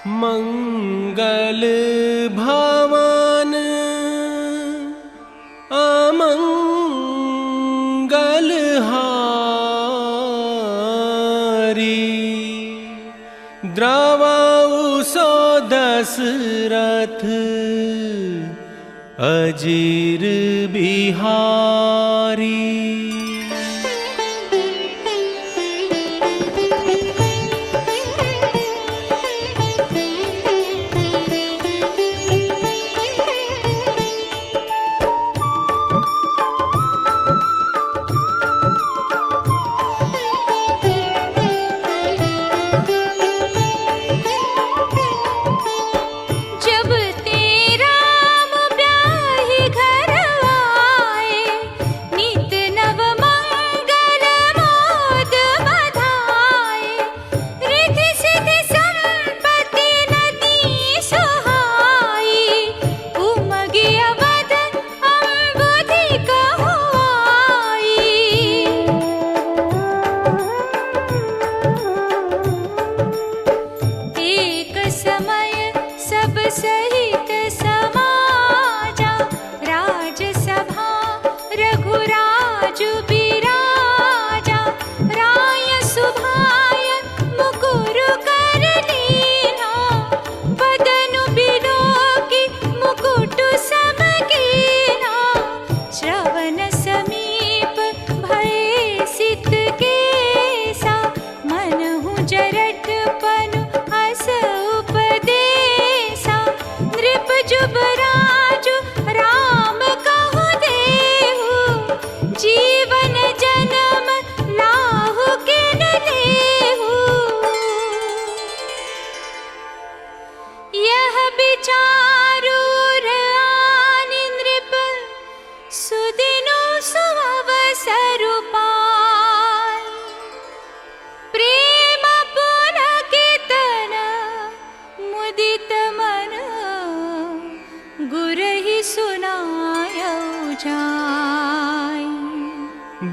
मंगल भवन अमंगल हारी, द्रवौ सो दशरथ अजीर बिहारी।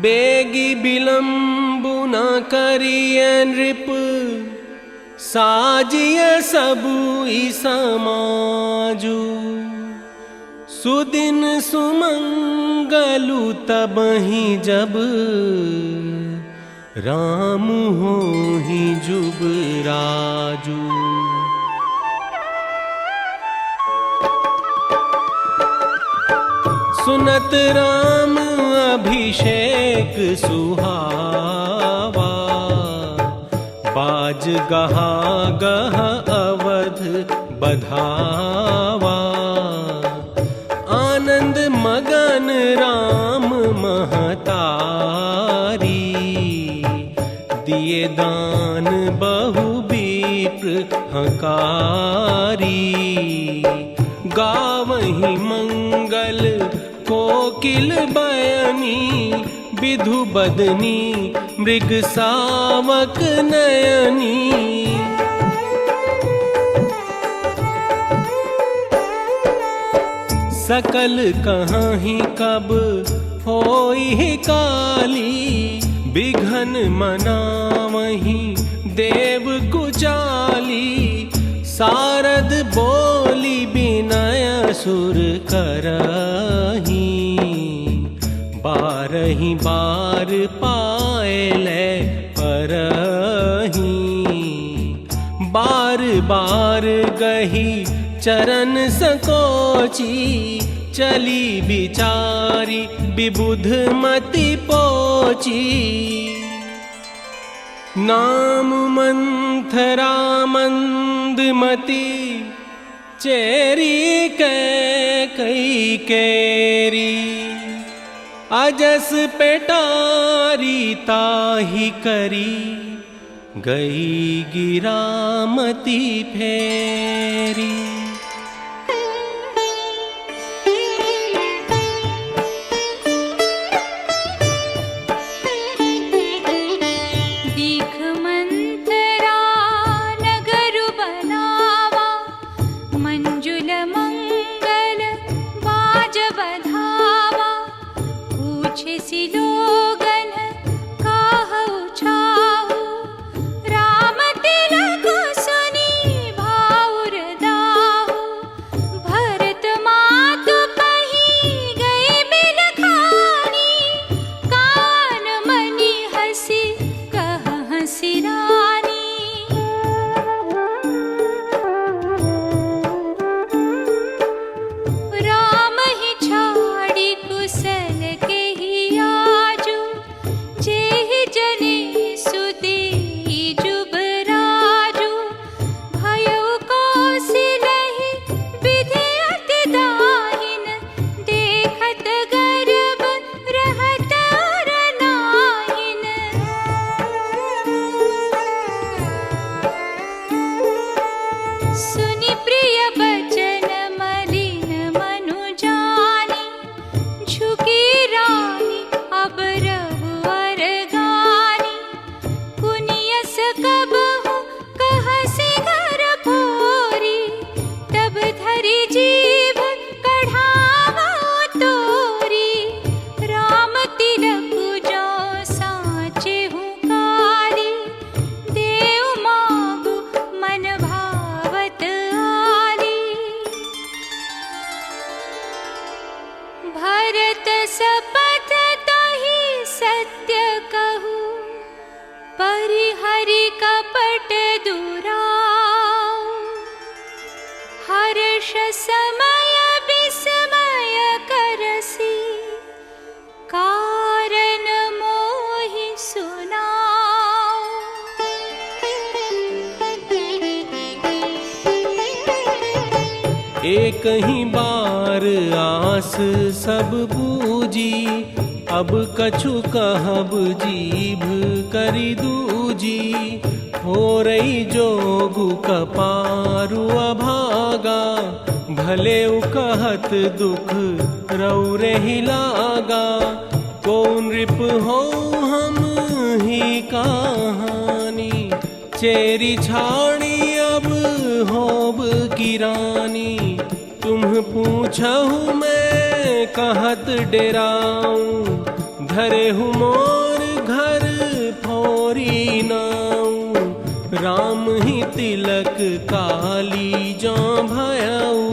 बेगी बिलम्बु न करिए नृप, साजिए सबुई समाजु। सुदिन सुमंगलु तबहि जब, राम होहि जुबराजु। सुनत राम अभिषेक सुहावा, बाज गहा गह अवध बधावा। आनंद मगन राम महतारी, दिए दान बहु विप्र हकारी। गावहि मंगल कोकिल बयनी, विधु बदनी मृग सावक नयनी। सकल कहाहि कब होई काली, बिघन मनावहि देव कुचाली। सारद बोली विनय सुर करही, बारहि बार पायलै परही। बार बार गही चरण सकोची, चली बिचारी विबुध मति पोची। नाम मंथरा मंदमती, चेरी कई केरी। अजस पेटारी ताहि करी, गई गिरामती फेरी। राम तिलक सुनी भाव सुनि प्रिय बचन मलिन मनु जानी, झुकी रानी अब रघुवर गानी। पुनियस कबहु कहसि घर भोरी, तब धरि जीभ कढ़ावो तोरी। राम तिलक जो साचे हुकारी, देव मागु मन भावत आली। भरत सपथ तहि सत्य कहू, परिहरि कपट दुराऊ। हर्ष समय विस्मय करसि, कारण मोहि सुनाऊ। एक ही बार आस सब बूझी, अब कछु कहब जीभ करि दूजी। हो रही जोगु कपारु अभागा, भले कहत दुख रौरे ही लागा। कौन रिप हो हम ही कहानी, चेरी छाड़ी अब होब की रानी। तुम पूछहु मैं कहत डेराऊं, धरे हूँ मोर घर फोरी नाऊं। राम ही तिलक काली जो भयाऊ,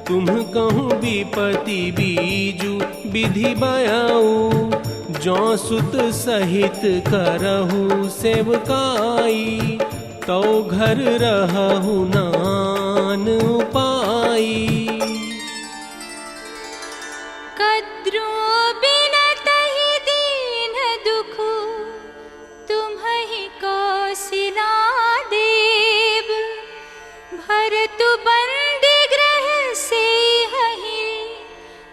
तुम कहूँ विपति बीजू विधि बयाऊ। जो सुत सहित करहु सेवकाई, तो घर रहु नान उपाई। कद्रो बिनतहि दीन दुखु, तुम्हि कौशिला देव। भरतु बंदी गृह से हहि,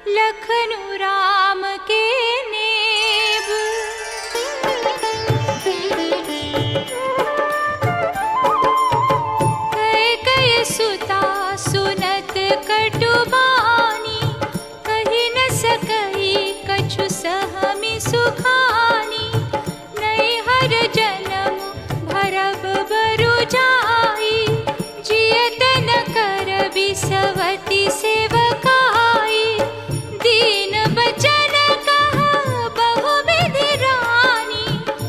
लखनु राम के नेब। कैकेयी सुता सुनत कटु बानी, कहि न सकहि कछु सहमि सुखानी। नैहर जनमु भरब बरु जाई, जियत न करबि सवति सेवकाई। दीन बचन कहा बहु विधि रानी,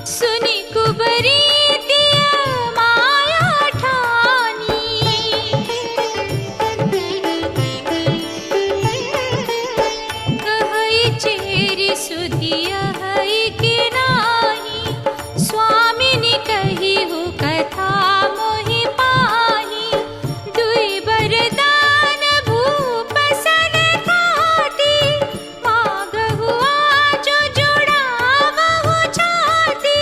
सुनि कुबरी दिया माया ठानी। कहई चेरी सुधिया हई कि नाही, स्वामिनी कही हो कथा मोहि पाही। दुई बरदान भूप सन खाती, मांगहु आजु जुड़ावहु छाती।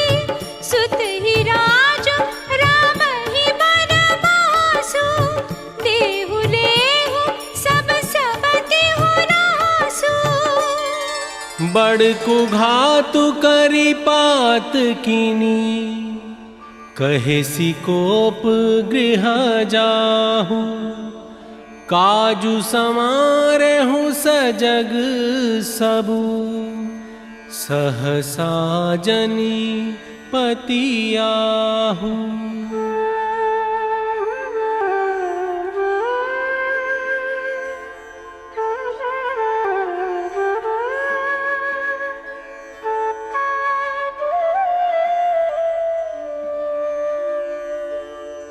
सुत ही राजु राम ही बनवासु, देहु लेहु सब सबति हो नासु। बड़कु घातु करी पात कीनी, कहे सी कोप गृह जाहू। काजु समारे हूँ सजग सबू, सहसा जनी पतियाहू।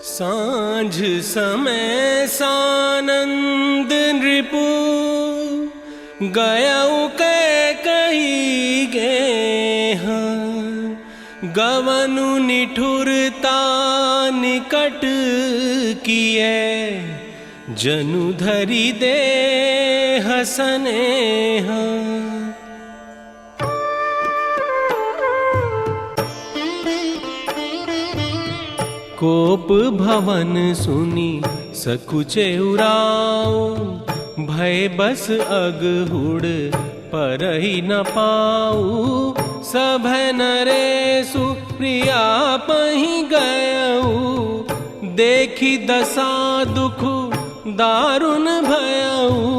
सांझ समय सानंद नृपु, गयउ कैकेयी गेह। गवनु निठुरता निकट किए, जनु धरि देह स्नेह। कोप भवन सुनी सकुचे उराओ, भय बस अगहुड़ परहि न पाऊ। सभ नरेशु प्रिया पहि गयऊ, देखी दशा दुख दारुण भयऊ,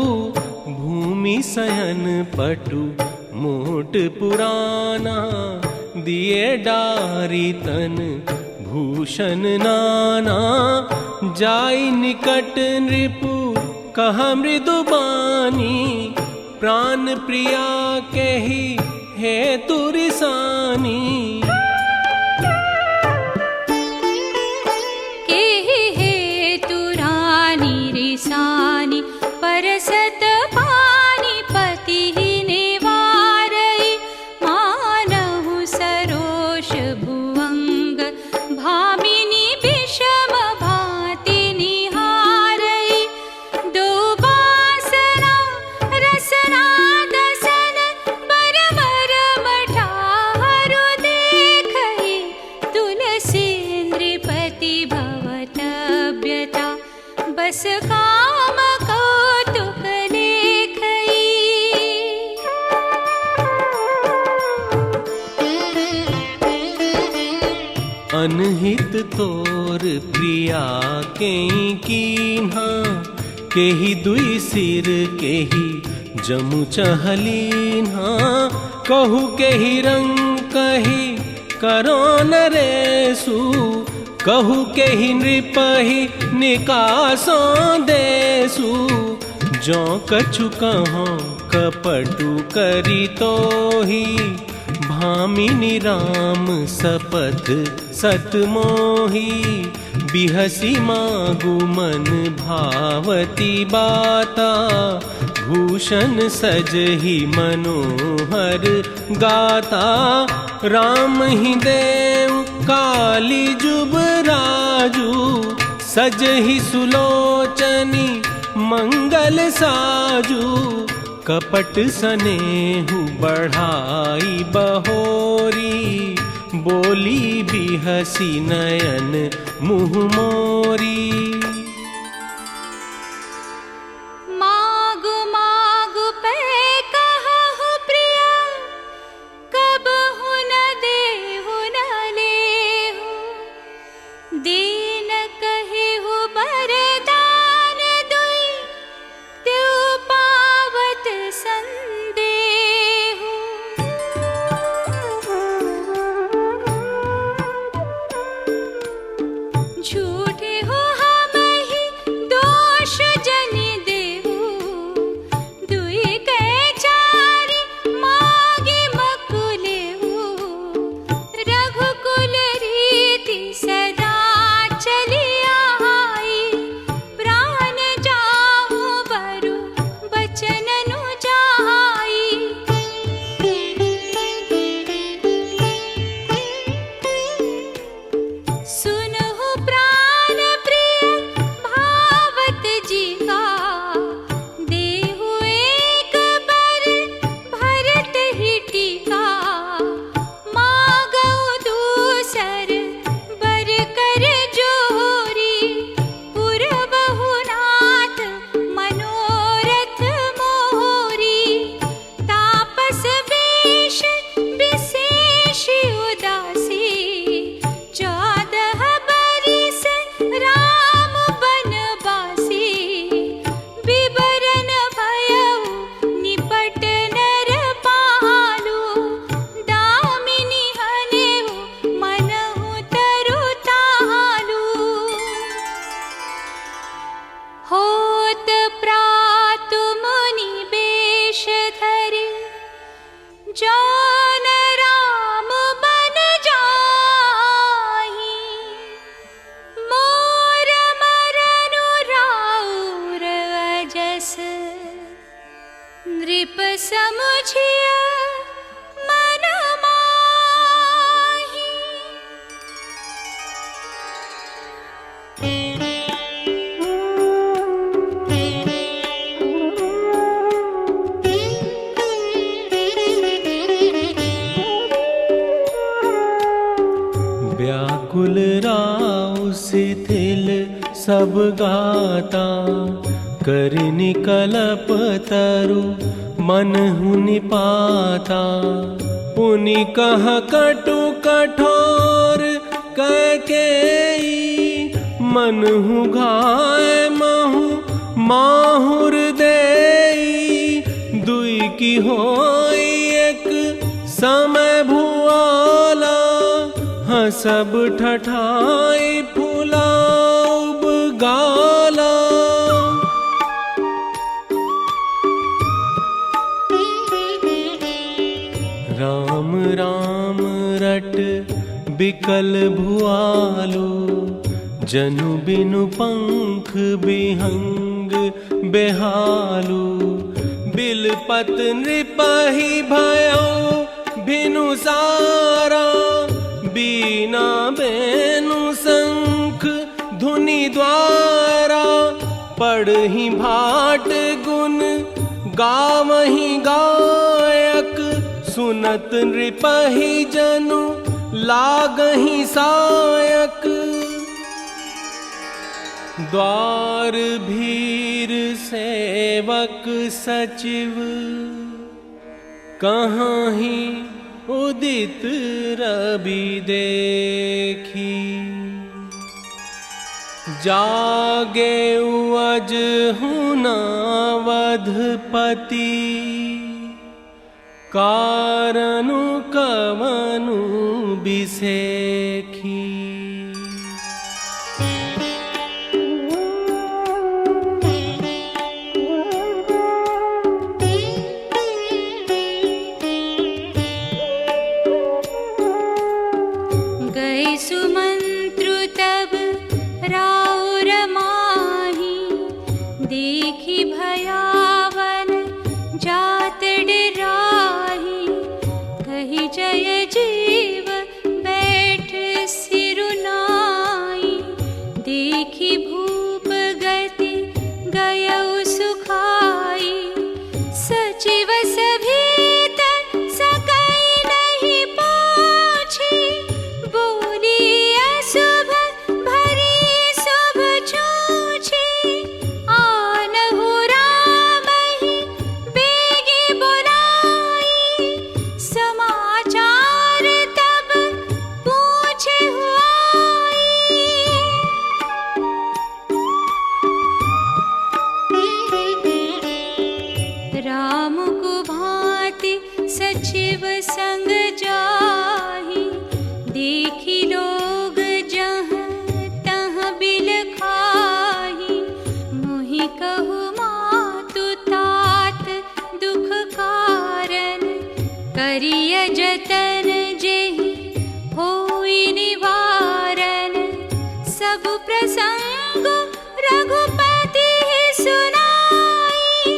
भूमि शयन पटु मोट पुराना, दिए डारी तन भूषण नाना, जाई निकट नृपु कहा मृदुबानी, प्राण प्रिया कही हे तुरिसानी। केहि हे तुरानी रिसानी, परसत पानी पति निवारई, मानहु सरोष भुवंग, भामिनी विषम भांति निहारई। दो बासना रसना दसन, बर बर मठारु देखई, तुलसी नृपति भवतव्यता, बस काम कौतुक लेखई। अनहित तोर प्रिया केहि कीन्हा, केहि दुई सिर केहि जमु चहलीन्हा, कहु केहि रंग कहि करो नरेसु, कहु केहि नृपहि निकासो देसु। जो कछु कहो कपटु करी तोहि, भामिनी राम सपथ सत मोहि, बिहसी मागु मन भावती बाता, भूषण सजहि मनोहर गाता। राम ही देव काली जुबराजू, सजहि सुलोचनी मंगल साजू, कपट सनेहु बढ़ाई बहोरी, बोली बिहसी नयन मुँह मोरी। मागु मागु पे कहु प्रिया, कबहु न देहु न लेहु, दीन कहिहु बरदान दुई, त्यु पावत संदेहु। झूठे हो हमहि दोष जनि देहु, दुई कै चारि मागी मकुलेहु, रघुकुल रीति सदा चली आई, प्राण जाहु बरु बचन नु जाई। सुनहु प्राण प्रिय भावत जी का, देहु एक बर भरत ही टीका, मागऊ दूसर बर कर जोरी, पुरबहु नाथ मनोरथ मोरी। तापस वेश विशेष उदासी, 14 बरिस राम बनवासी, विवरण भयउ निपट नर पालू, दामिनी हनेहु मनहु तरु तालू। होत प्रातु मुनि बेश धरि, जौन राम बन जाहि, मोर मरनु राउर अजस, नृप समुझिया मन माहि। व्याकुल राव शिथिल सब गाता, करनि कलप तरु मन हुनि पाता। पुनि कह कटु कठोर कैकेयी, मनहु घाय महु माहुर देई, दुई की होई एक समय भुआला, हसब ठठाई फुलाउब गाला। राम राम रट बिकल भुआलो, जनु बिनु पंख बिहंग बेहालू। बिलपत नृपहि भयो बिनु सारा, बीना बेनु शंख धुनि द्वारा। पढ़हि भाट गुण गावहि गायक, सुनत नृपहि जनु लागहि सायक। द्वार भीर सेवक सचिव, कहाँहि उदित रवि देखी। जागे अजहु नावधपति, कारनु कवनु बिसेखी। गए सुमंत्रु तब राउर माही, देखी भयावन जात डराही। कही जय जीव बैठ सिरुनाई, देखी भूप गति गयउ सुखाई। सचिव सभीत सकई नहीं पूछी, बोली अशुभ भरी शुभ छूछी। आनहु राम ही बेगी बुलाई, समाचार तब पूछे हुआई। राम को भांति सचिव संग जाहि, देखी लोग जहाँ तहाँ बिल खाही। मोहि कहु मातु तात दुख कारण, करिय जतन जेहि होई निवारण। सब प्रसंग रघुपति सुनाई,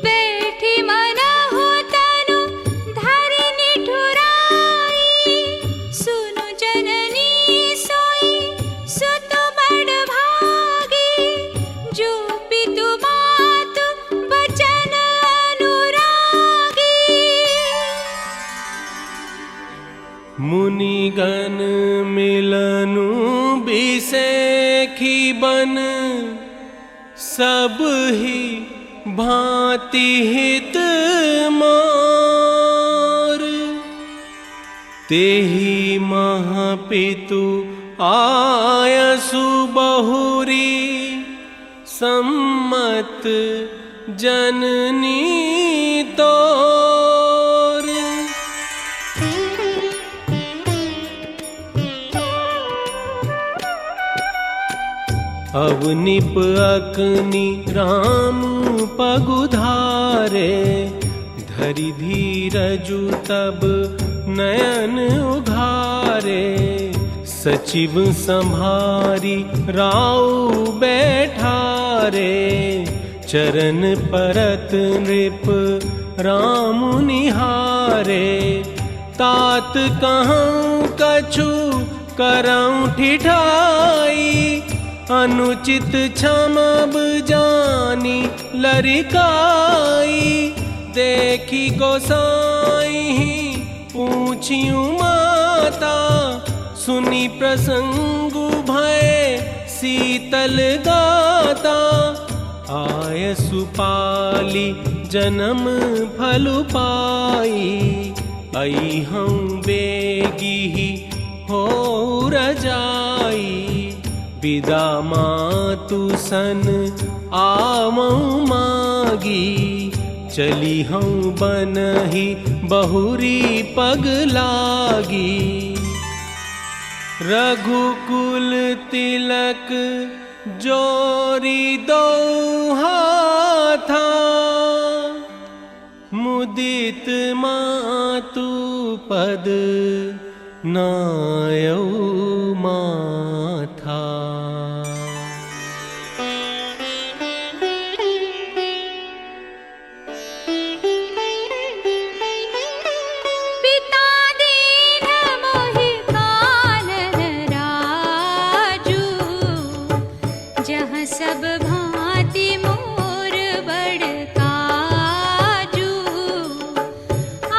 बैठी मनहु तनु धरि निठुराई। सुनु जननी सोई सुत बड़ भागी, जो पितु मातु बचन अनुरागी। मुनिगण मिलनु बिसेखी बन, सब ही भांति हित मार। तेहि महापितु आयसु बहुरी, सम्मत जननी तोर। अवनिप अग्नि राम पगुधारे, धरि धीरजु तब नयन उघारे। सचिव संभारी राउ बैठारे, चरण परत नृप राम निहारे। तात कहूँ कछु करऊँ ठिठाई, अनुचित क्षमब जानी लरिकाई। देखी गोसाई पूछियूं माता, सुनी प्रसंगु भय शीतल गाता। आय सुपाली जन्म फलु पाई, अइहं बेगी हो रजाई। विदा मातु सन आवऊं मागी, चली हूँ बनहि बहुरी पग लागी। रघुकुल तिलक जोरी दो हाथा, मुदित मातु पद नायौ माथा। पिता दीन मोहि कानन राजू, जहाँ सब भांति मोर बड़ काजू।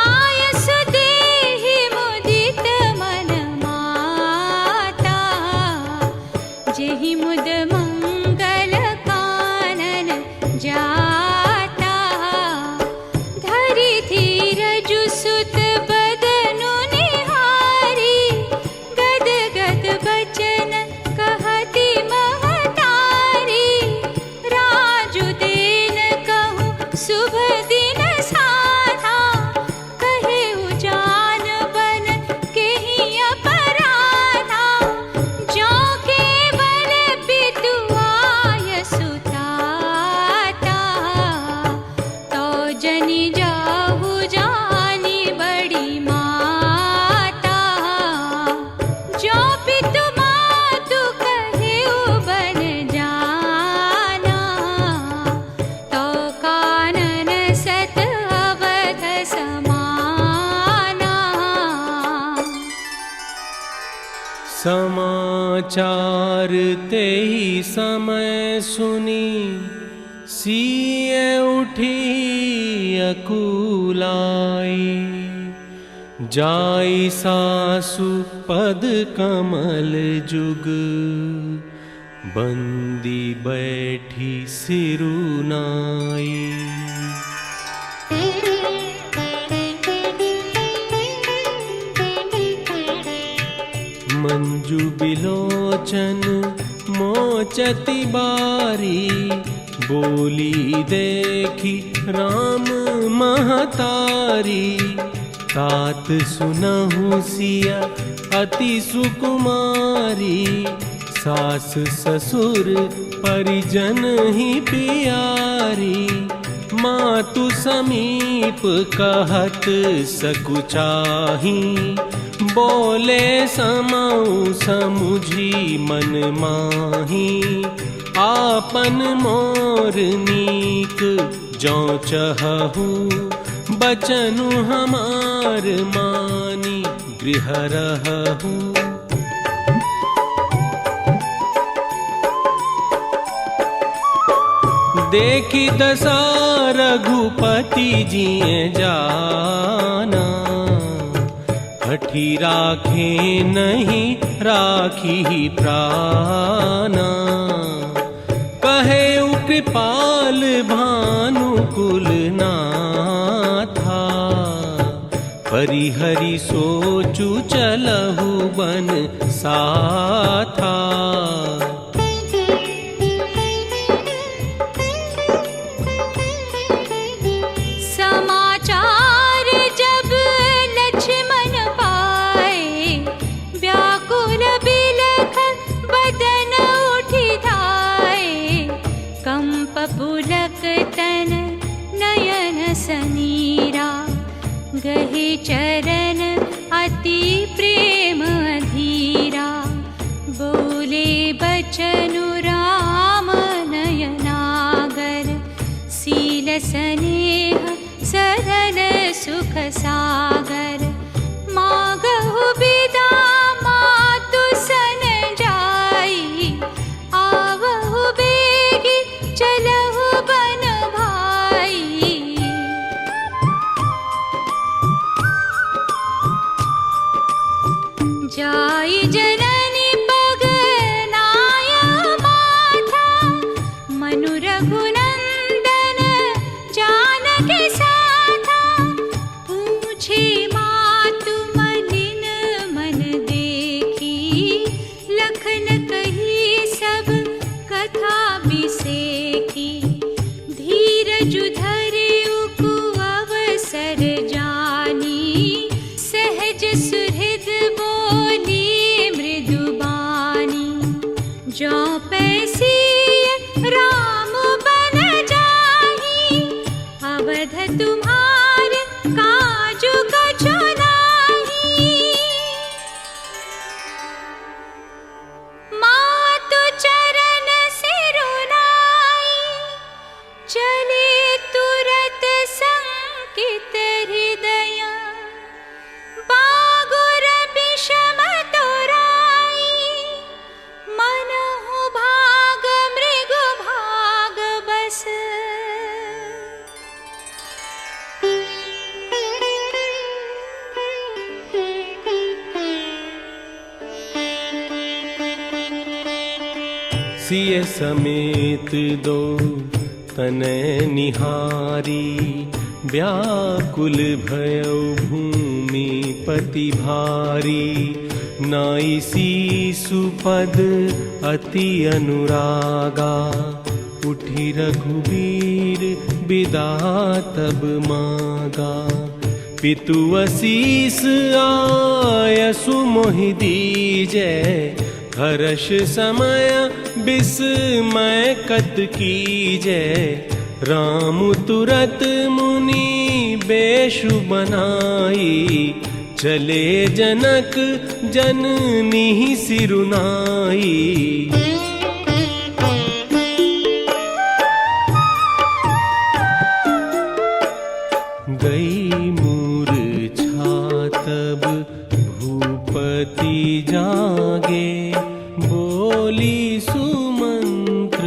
आयस देहि मुदित मन माता, जेहि मुद मंगल कानन जाता। धरि धीरजु सुत बदनु निहारी, गद गद बचन कहति महतारी। राजु देन कहूँ शुभ दिन साधा, कहेउ जान बन केहि अपराधा। जो केवल पितु आयसु ताता, तो जनि जाहु जानी बड़ी माता। जो पितु मातु कहेउ बन जाना, तो कानन सत अवध समाना। समाचार तेहि समय सुनी, सिय उठी अकुलाई। जाई सासु पद कमल जुग, बंदी बैठी सिरुनाई। मंजू बिलोचन मोचति बारी, बोली देखी राम महतारी। तात सुनहु सिया अति सुकुमारी, सास ससुर परिजन ही प्यारी। मातु समीप कहत सकुचाही, बोले समऊ समुझी मन माही। आपन मोर नीक जो चहहु, बचनु हमार मानी गृह रहहु। देखी दशा रघुपति जिए जाना, हठी राखे नहीं राखी प्राणा। कहे कृपाल भानुकुल नाथा, परिहरि सोचु चलहु बन साथा। समाचार जब लक्ष्मण पाए, व्याकुल बिलख बदन उठि धाए। कंप पुलक तन नयन सनीरा, गहे चरण अति प्रेम अधीरा। बोले बचनु राम नयनागर, सील स्नेह सरल सुख सागर। मागहु बिदा मातु सन जाई, आवहु बेगी चलहु बन भाई। जाई जननी पग नाय माथा, मनु रघुनंदन जानकी साथा। पूछी सिय समेत दो तनय निहारी, व्याकुल भयउ भूमि पति भारी। नाई सुपद अति अनुरागा, उठी रघुबीर बिदा तब मागा। पितु असीस आयसु मोहि दीजै, हर्ष समय विस्मय कत कीजै। राम तुरत मुनि बेशु बनाई, चले जनक जननी सिरुनाई। गई मूर्छा तब भूपति जागे, बोली सुमंत्र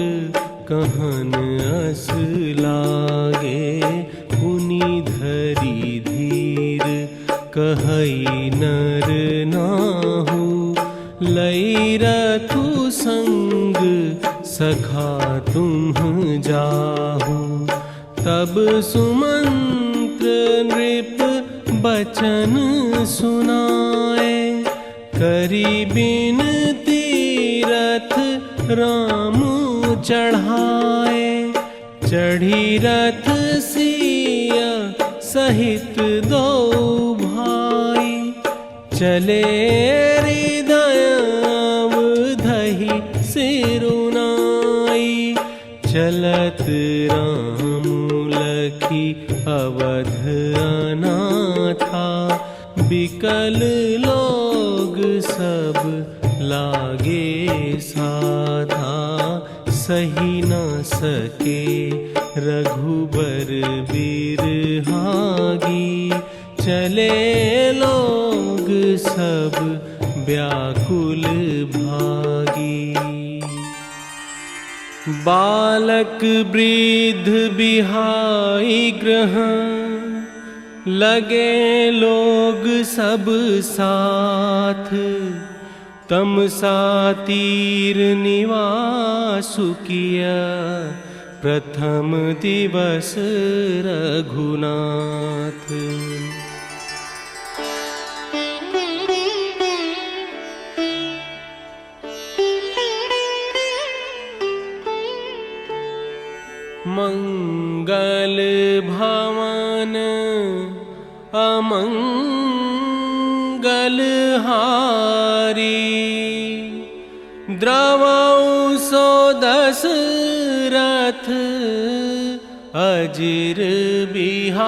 कहन अस लागे। पुनि धरि धीर कहई नर नाहु, लई रखु संग सखा तुम जाहु। तब सुमंत्र नृप बचन सुनाए, करी बिनती रथ राम चढ़ाए। चढ़ी रथ सिया सहित दो भाई, चले हृदय अवधहि सिरुनाई। चलत राम लखी अवध अनाथा, बिकल लोग सब लागे साधा। सही न सके रघुबर बिरहागी, चले लोग सब व्याकुल भागी। बालक वृद्ध बिहाई ग्रहण, लगे लोग सब साथ। तमसा तीर निवासु किया, प्रथम दिवस रघुनाथ। मंगल भवन अमंगल हारी, द्रवौ सो दशरथ अजिर बिहारी।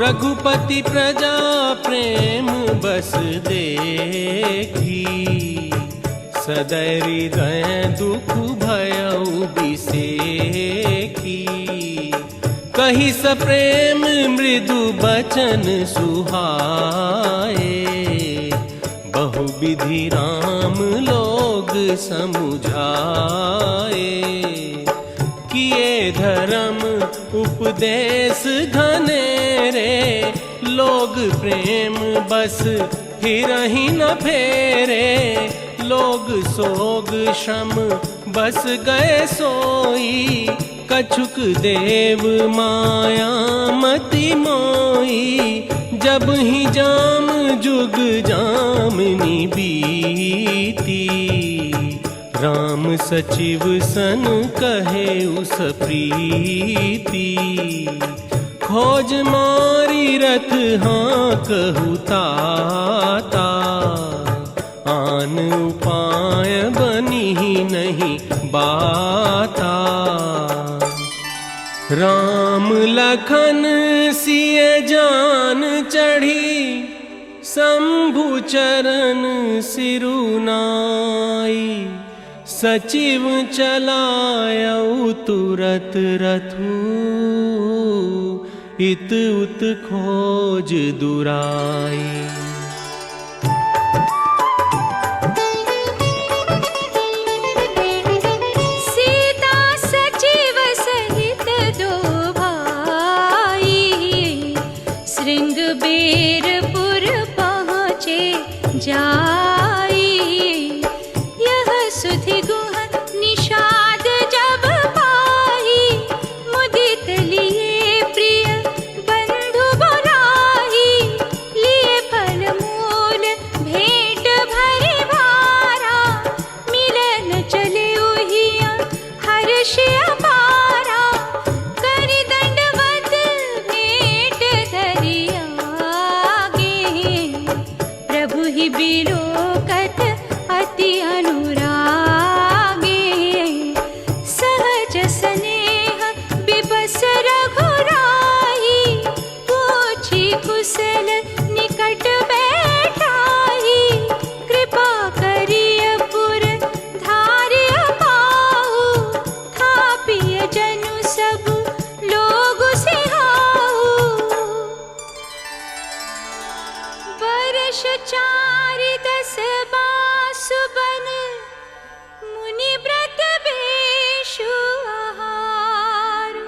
रघुपति प्रजा प्रेम बस देखी, सदै हृदय दुख भयउ बिसेखी। कही सप्रेम मृदु बचन सुहाए, बहुविधि राम लोग समुझाए। किए धर्म उपदेश घनेरे, लोग प्रेम बस फिरहि न फेरे। लोग सोग श्रम बस गए सोई, कछुक देव माया मति मोई। जब ही जाम जुग जामिनी बीती, राम सचिव सन कहे उस प्रीति। खोज मारी रथ हाँ कहु ताता, आन उपाय बनी ही नहीं बाता। राम लखन सिय जान चढ़ी, शंभु चरण सिरुनाई। सचिव चलायउ तुरत रथु, इत उत खोज दुराई। यश अपारा, करि दंडवत भेंट धरि आगे। प्रभु ही बिलोकत अति अनुरागे, सहज स्नेह बिबस रघुराई, पूछी कुशल निकट बैठाई। कृपा करिय पुर धार्य पाऊ, थापिय जनु सब लोग सिहाऊ। वर्ष 4-10 बासु बन, मुनि व्रत बेशु आहारु।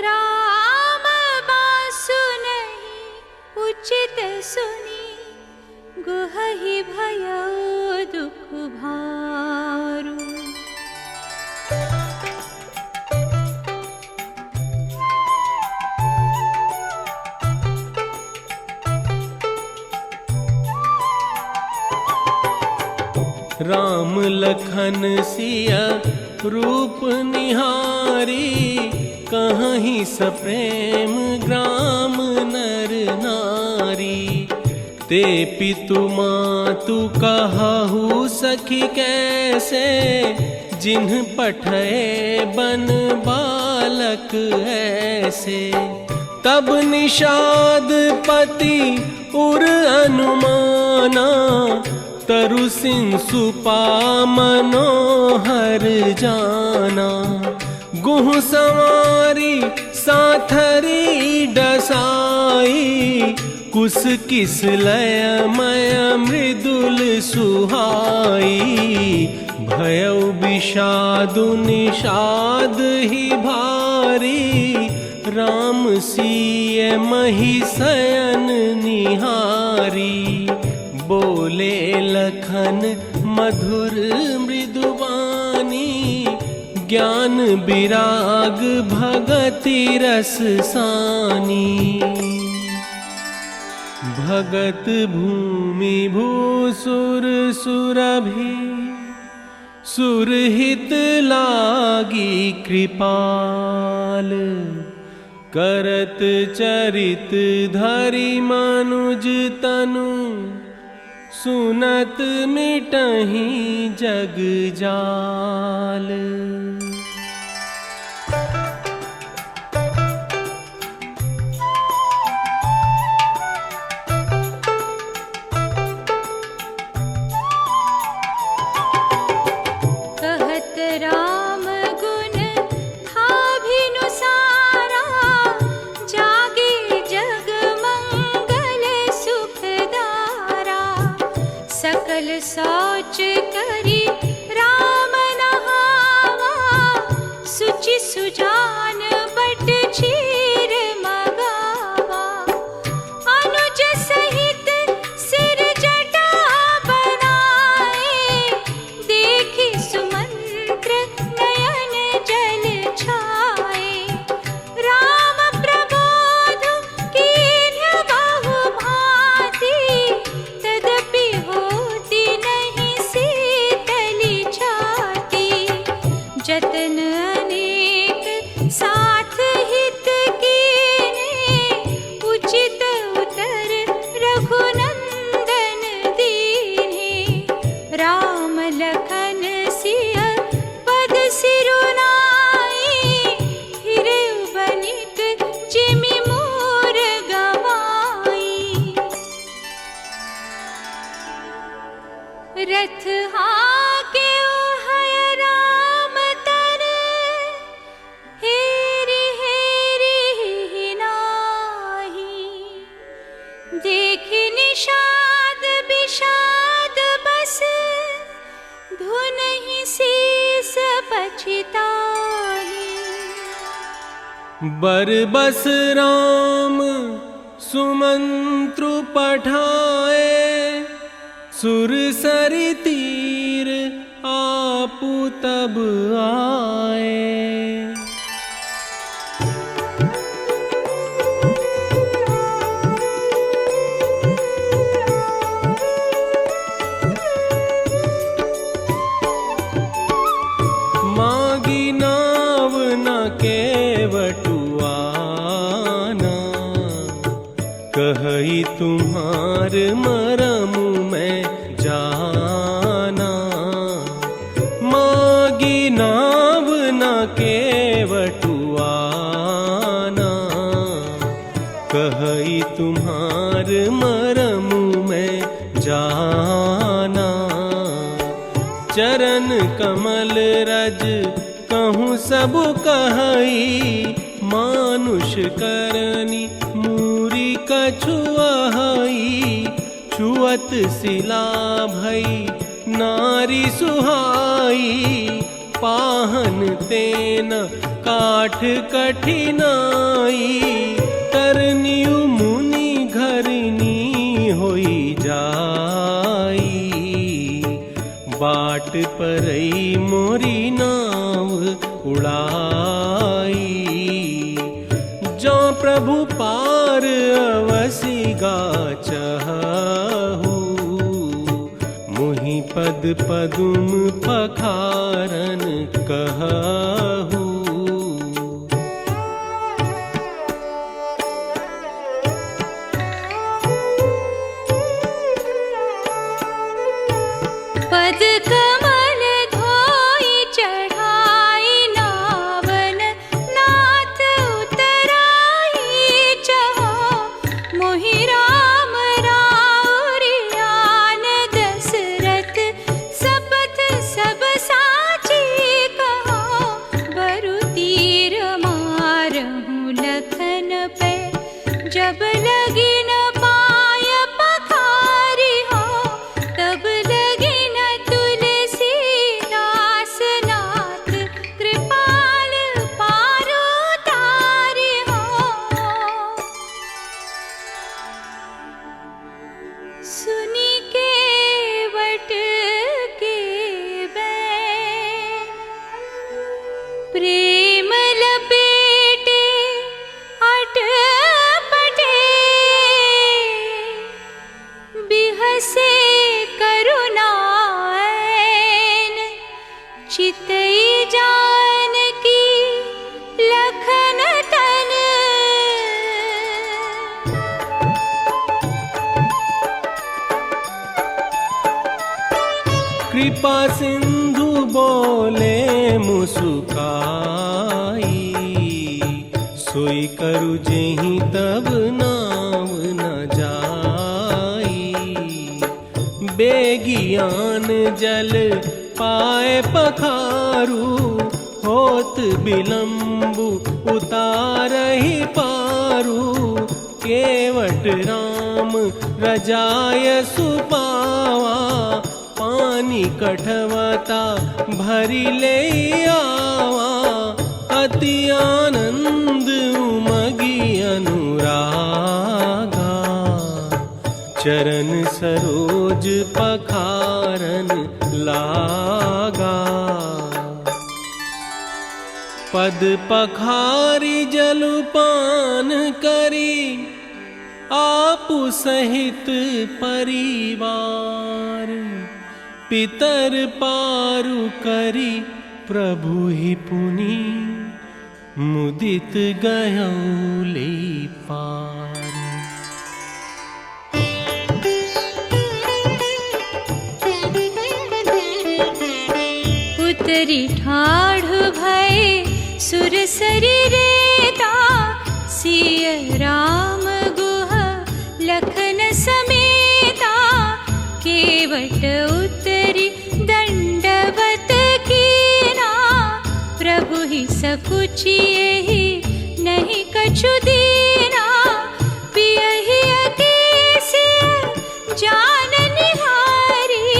ग्राम बासु नहीं उचित सुनी, गुहहि भयउ दुख भारू। राम लखन सिया रूप निहारी, कहीं सप्रेम ग्राम नर नारी। ते पितु मातु कहहु सखी कैसे, जिन्ह पठए बन बालक ऐसे। तब निषाद पति उर अनुमाना, तरु सिंह सुपा मनोहर जाना। गुह संवारी साथरी डसाई, कुस किस लय मय मृदुल सुहाई। भयउ विषादु निषाद ही भारी, राम सिय मही शयन निहारी। बोले लखन मधुर मृदुवानी, ज्ञान विराग भगति रस सानी। भगत भूमि भूसुर सुरभि, सुरहित लागी कृपाल। करत चरित धरि मनुज तनु, सुनत मिटहि जग जाल। कहत राम गुण थाभिनु सारा, जागे जग मंगल सुखदारा। सकल सोच करी राम नहावा, सुचि सुजान बट चीर मगावा। अनुज सहित सिर जटा बनाए, देखी सुमंत्र नयन जल छाए। राम प्रबोध कीन्ह बहु भांति, तदपि होती नहीं शीतली छाती। जतन अनेक साथ हित कीन्हे, उचित उतर रघुनंदन दीन्हे। राम लखन सिय पद सिरुनाई, हिरे बनिक जिमि मोर गवाई। रथ हाके है राम तन, हेरि हेरि नाही। देखि निषाद विषाद बस, धुनहि शीस पछिताहि। बरबस राम सुमंत्रु पठाए, सुरसरि तीर आपु तब आए। मागी मरमु मैं जाना। मागी नाव न केवटुआना, कहई तुम्हार मरमु मैं जाना। चरण कमल रज कहूँ सब कहई, मानुष करनी मूरी कछुआई। छुअत सिला भई नारी सुहाई, पाहन तेन काठ कठिनाई। तरनियु मुनि घरनी होई जाई, बाट परई मोरी नाव उड़ाई। जो प्रभु पार अवसि गाचहु, मुहि पद पदुम पखारन कहु। पद कमल धोई चढ़ाई, नावन नाथ उतराई। चहो मोहि राम राउरियान, दशरथ सपथ सब साची कहो। बरु तीर मारहूँ लखन पे, जब लगी न पाय पखारी हो। तब लगी न तुलसीदास नाथ, कृपाल पारो तारी हो। सुनी केवट के बैन, प्रेम लपेटे अटपटे। बिहसे करुणाएन, चितई जानकी लखन तन। कृपा सिंधु बोले मुसुकाई, सोई करु जेहि तब नाम न जाई। बेगियान जल पाए पखारू, होत बिलम्बु उतारहि पारू। केवट राम रजाय सुपावा, पानी कठवता भरी ले आवा। अति आनंद उमगी अनुरागा, चरण सरोज पखारन लागा। पद पखारी जलपान करी, आपु सहित परिवार। पितर पारु करी प्रभु ही पुनि, मुदित गयौ ले पार। उतरी ठाढ़ भय सुरसरी रेता, सिय राम गुह लखन समेता। केवट उतरी दंडवत कीना, प्रभु ही सकुचिए नहीं कछु दीना। पियहि अतिशय जान निहारी,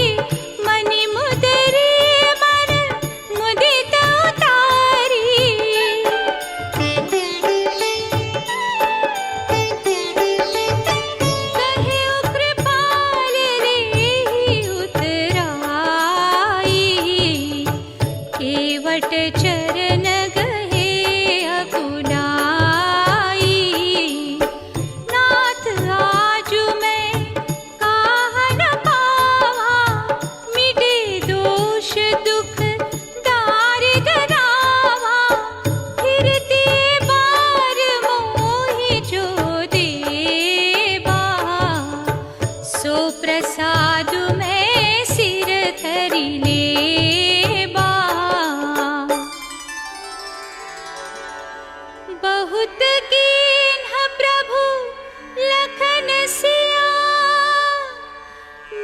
मनि मुदरी मन मुदित उतारी। कहे कृपाल रे उतराई, केवट चरण गहे अकुलाई। नाथ आजु मैं काह न पावा, मिटे दोष दुख दारिद दावा। फिरती बार मोहि जो देवा, बहुत कीन्ह प्रभु लखन सिया,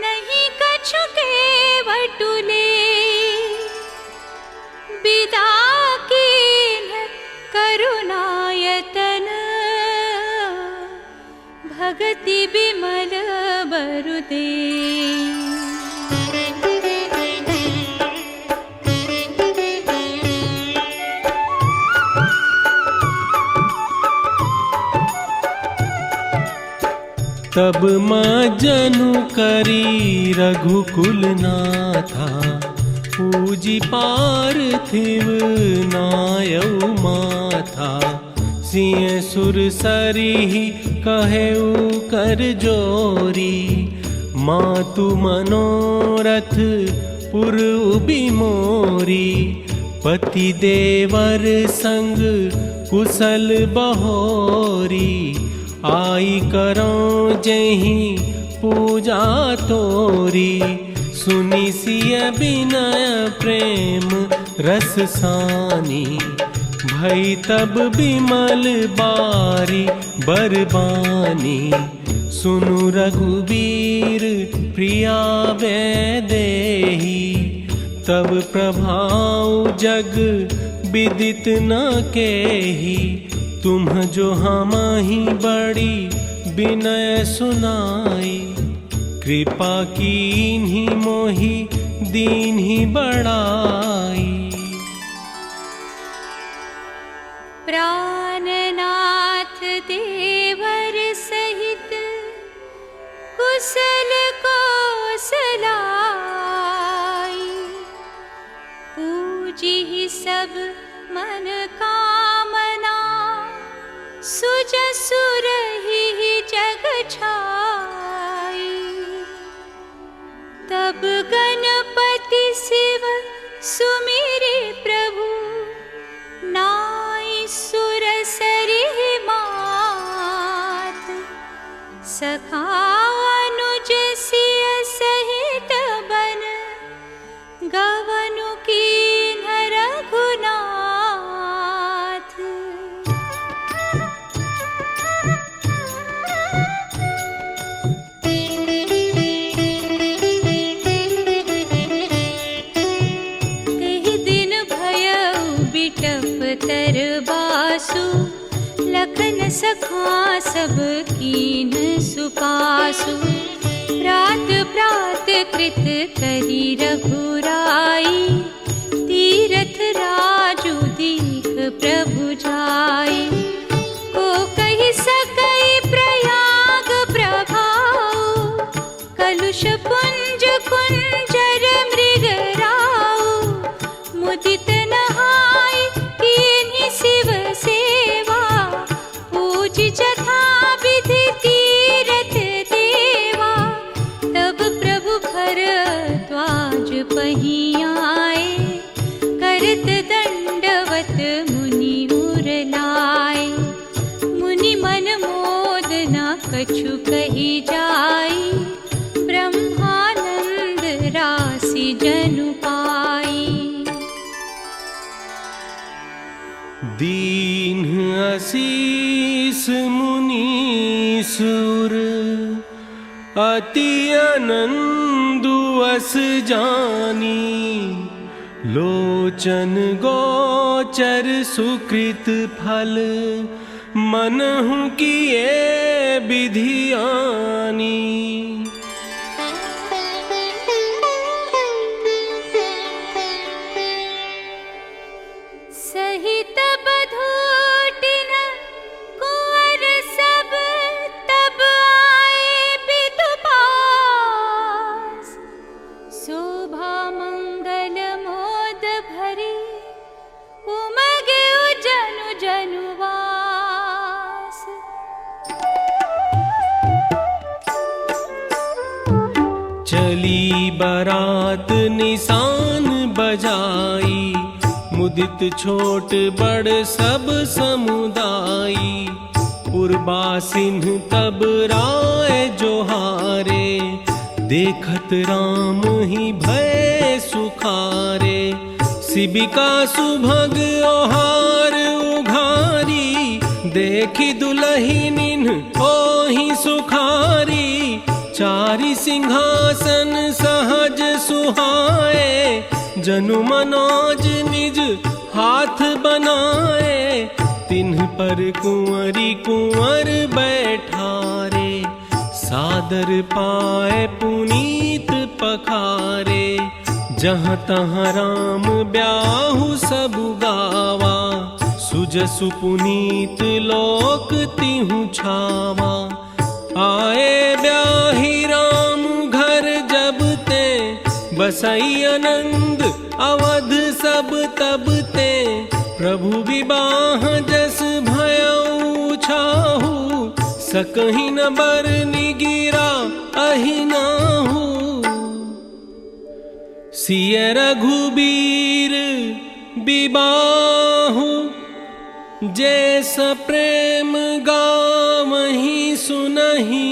नहीं कछु केवटुले। बिदा कीन्ह करुणायतन, भगति बिमल बरुदे। तब माँ जनु करी रघुकुल नाथा, पूजी पार्थिव नायउ माथा। सिय सुर सरिहि कहेउ कर जोरी, मातु मनोरथ पुरउबि मोरी। पति देवर संग कुशल बहोरी, आई करो जहीं पूजा तोरी। सुनि सिय बिनय प्रेम रस सानी, भई तब बिमल बारी बरबानी। सुनु रघुबीर प्रिया वैदेही, तब प्रभाव जग विदित न केही। तुम जो हमाही बड़ी विनय सुनाई, कृपा कीन्ही मोहि दीन्ही बड़ाई। प्राणनाथ देवर सहित कुशल कौशलाई, पूजी सब मन कामना, सुजसु रही जग छाई। तब गणपति शिव सुमिरे प्रभु, नाई सुर सरिहि मात। सखा अनुज सिय सहित बन, गवनु कीन्ह रघुनाथ। तरबासु लखन सखा सब कीन्ह सुपासु। प्रात प्रात कृत करी रघुराई, तीरथ राजु दीख प्रभु जाई। को कहि सकई प्रयाग प्रभाऊ, कलुष पुंज कुंजर मृगराऊ। मुदित नहाय कीन्ही शिव सेवा, पूजी जथा विधि तीरथ देवा। तब प्रभु भरद्वाज पहीं आए, करत दंडवत मुनि उर लाए। मुनि मन मोद न कछु कही जाई, ब्रह्मानंद राशि जनु पाई। दीन असीस मुनीसुर, अति आनंदु अस जानी। लोचन गोचर सुकृत फल, मनहु किए विधियानी। सहित बधूटिन कुंवर सब, तब आए विदु पास। शोभा मंगल मोद भरी, उमगे जनु जनुवास। चली बारात निशान बजाई, मुदित छोट बड़ सब समुदाई। पुरबासिन तब राय जोहारे, देखत राम ही भय सुखारे। शिबिका सुभग ओहार उघारी, देखी दुलहिनिन ओहि सुखारी, चारि सिंहासन सहज सुहाए, जनु मनोज निज हाथ बनाए, तिन्ह पर कुंवरी कुंवर बैठारे, सादर पाए पुनीत पखारे, जहाँ तहाँ राम ब्याहु सब गावा, सुजसु पुनीत लोक तिहु छावा। आए ब्याही राम घर जब ते, बसई आनंद अवध सब तब ते, प्रभु विवाह जस भयउ छाहु, सकहि न बरनि गिरा अहि नाहु। सिय रघुबीर विबाहु, जैस प्रेम गावहीं सुनहि,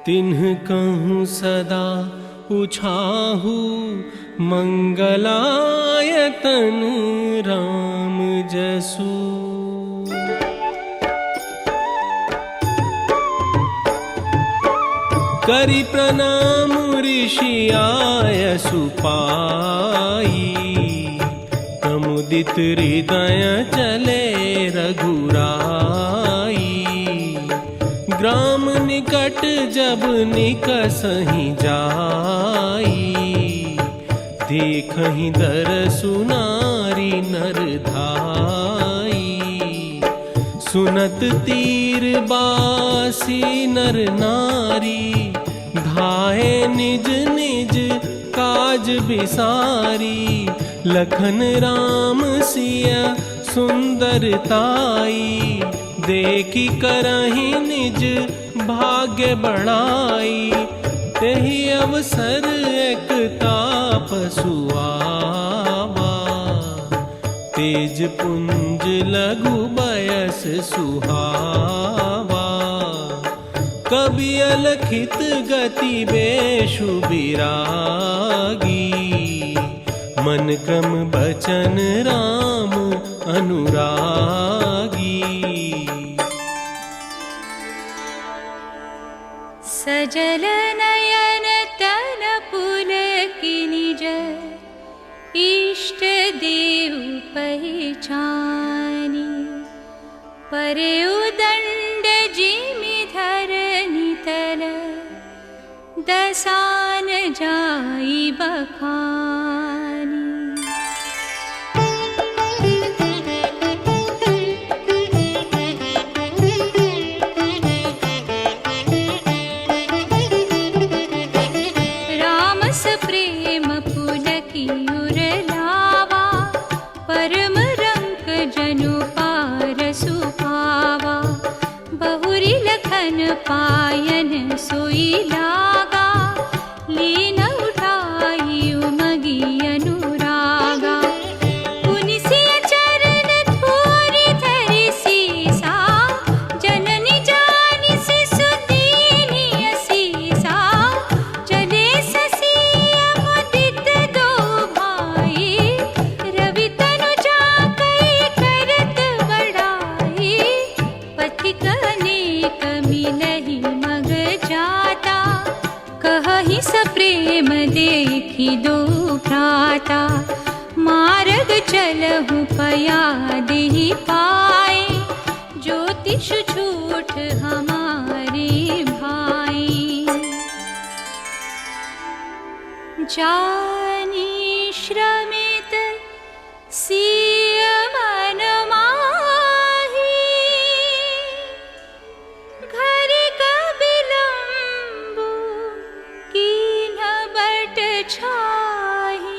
तिन्ह कहूँ सदा उछाहु, मंगलायतन राम जसु। करि प्रणाम ऋषि आयसु पाई, मुदित हृदय चले रघुराई, ग्राम निकट जब निकसहि जाई, देखहि दरसु नारी नर धाई, सुनत तीर बासी नर नारी, धाये निज निज काज बिसारी, लखन राम सिया सुंदरताई, देखी करहि निज भाग्य बढ़ाई, तेहि अवसर एक ताप सुआवा, तेज पुंज लघु बयस सुहावा, कवि अलखित गति बेशु बिरागी, मन क्रम बचन राम अनुरागी। सजल नयन तन पुलकि निज, इष्ट देव पहिचानी, परे उदंड जिमि धरनी तल, दसान जाई बखानी। पायन सोई लागा, लीन उठाई उमगी अनुरागा, पुनिसिय चरण थोरी धरि सीसा, जननी जानि शिशु दीनि असीसा, चले ससिय मुदित दो भाई, रवि तनु जाकई करत बड़ाई, पथिक अनेक मिलहि मग जाता, कहहि सप्रेम देखि दो भ्राता, मार्ग चलहु पया देहि पाए, ज्योतिष झूठ हमारे भाई, जानी श्रमित सिय मन माही, घरि कबिलंबु कीन्ह बट छाही।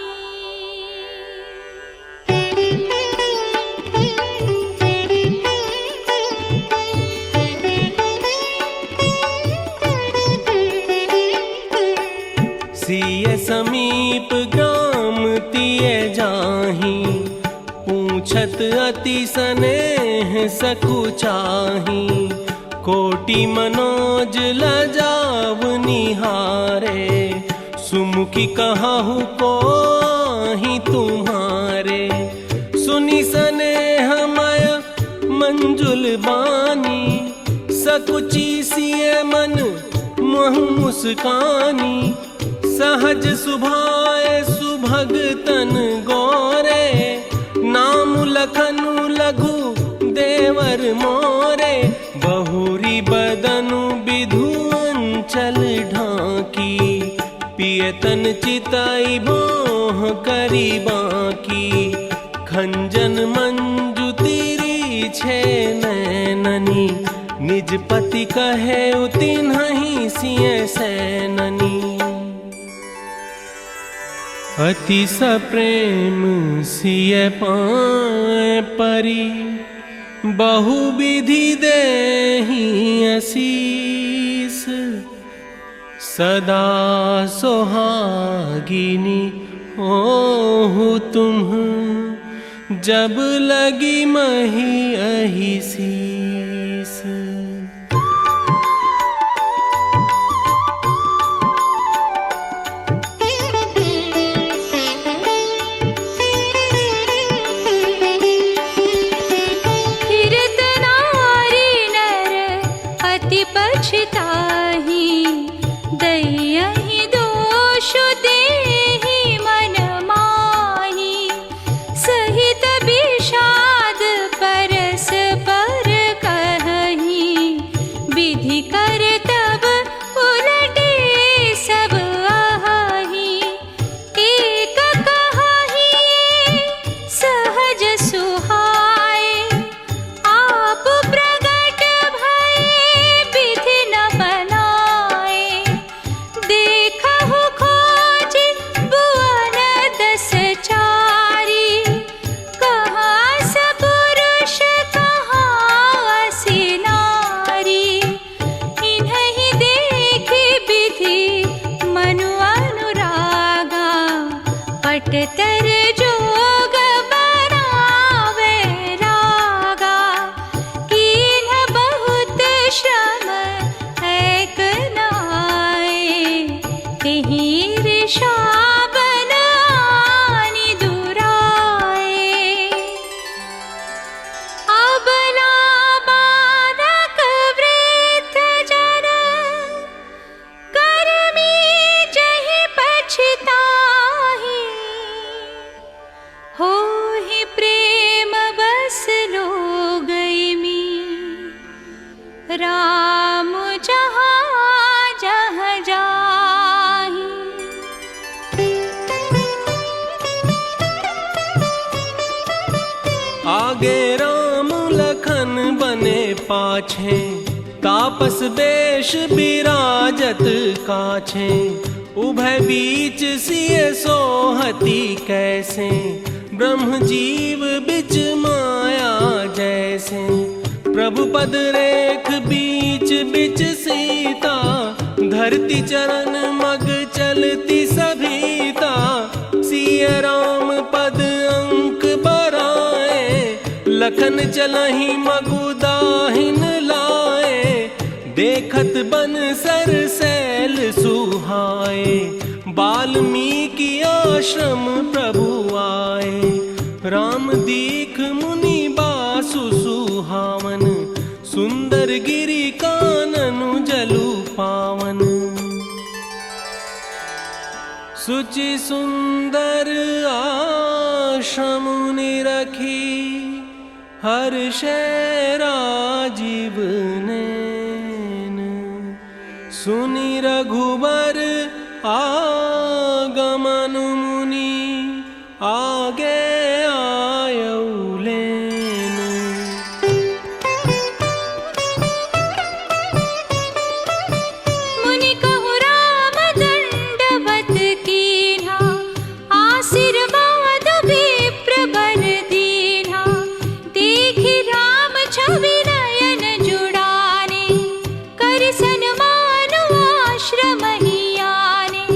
सिय समीप ग्राम तिय जाहि, पूछत अति स्नेह सकुचाहि, कोटि मनोज लजाव निहारे, सुमुखी कहु कोहि तुम्हारे, सुनि स्नेह मय मंजुल बानी, सकुची सिए मन महु मुस्कानी। सहज सुभाए सुभग तन गौरे, नाम लखनु लघु देवर मोरे। बहुरी बदनु विधु अंचल ढाकी, पियतन चिताई बोह करी बाकी। खंजन मंजु तीरी छे नैननी, निज पति कहे तिन्हि सिए सैननी। अति सप्रेम सिए पाए परी, बहु विधि देहि असीस। सदा सोहागिनी ओहु तुम, जब लगी मही अहि सीस। पछताहि दैहि दोष देहि मन माहि। सहित विषाद परस पर कहि, विधि कर तब उलटे सब अहि। एक कहाहि सहज सुहाए, आप प्रगट भय विधि न बनाए। देखहु खोजि भुवन दस चारी, कहाँ सपुरुष कहाँ असी नारी। इन्हि देखि विधि मनु अनुरागा, पटतर जोग बनावे रागा। कीन्ह बहुत श्रम एक नाए, तिहि ऋषाबन आनि दुराए। अबला बालक वृद्ध जन, कर्मी जहि पछताहि। होहि प्रेम बस लोगइमी, राम जहाँ जहाँ जाहि। आगे राम लखन बने पाछे, तापस बेश बिराजत काछे। उभय बीच सिए सोहती कैसे, ब्रह्म जीव बिच माया जैसे। प्रभु पद रेख बीच बिच सीता, धरती चरण मग चलती सभीता। सिए राम पद अंक बराए, लखन चलहि मगु दाहिन लाए। देखत बन सर सैल सुहाए, वाल्मीकि आश्रम प्रभु आए। राम दीख मुनि बासु सुहावन, सुंदर गिरि काननु जलु पावन। सुचि सुंदर आश्रम निरखी, हर्षै राजीव नैन। सुनि रघुबर आगमन मुनि, आगे आयौ लेन। मुनि कहु राम दंडवत कीन्हा, आशीर्वाद विप्र बर दीन्हा। देखि राम छवि नयन जुड़ाने, करि सन्मान आश्रम ही आने।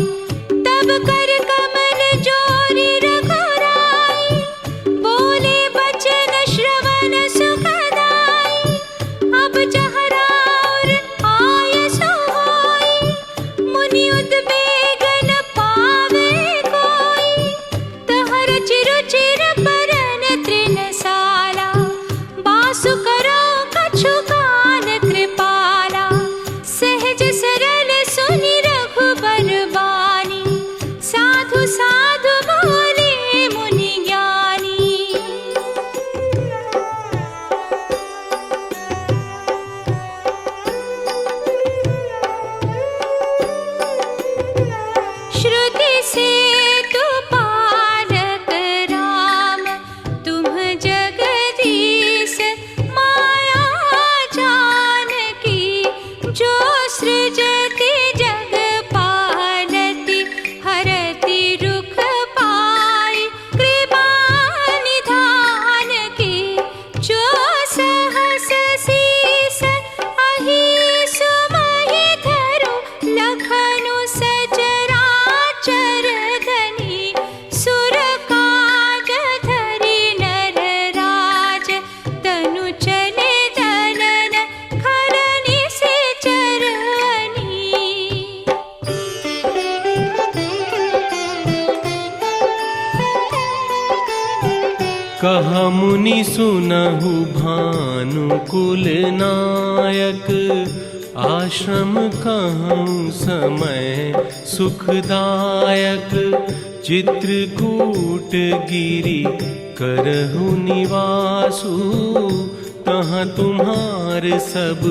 कह मुनि सुनहु भानुकुल नायक, आश्रम कहूँ समय सुखदायक। चित्रकूट गिरि करहु निवासु, तहाँ तुम्हार सब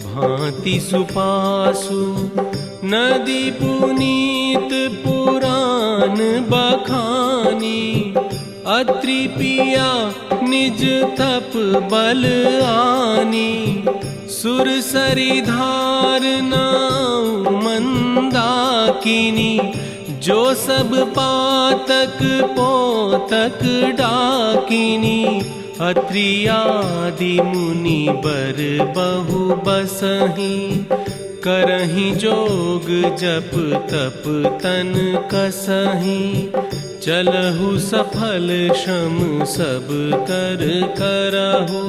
भांति सुपासु। नदी पुनीत पुराण बखानी, अत्रि पिया निज तप बल आनी। सुरसरी धार नाउ मंदाकिनी, जो सब पातक पोतक डाकिनी। अत्रि आदि मुनि बर बहु बसहि, करहि जोग जप तप तन कसहि। चलहु सफल श्रम सब कर करहु,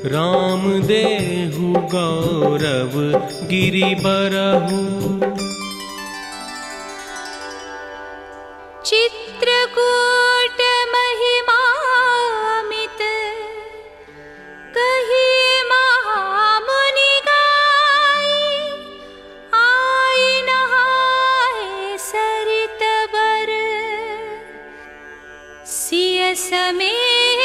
राम देहु गौरव गिरि बरहु। चित्रकूट महिमामित, कही महामुनि गाई। आय नहाए सरित बर, सिय समेत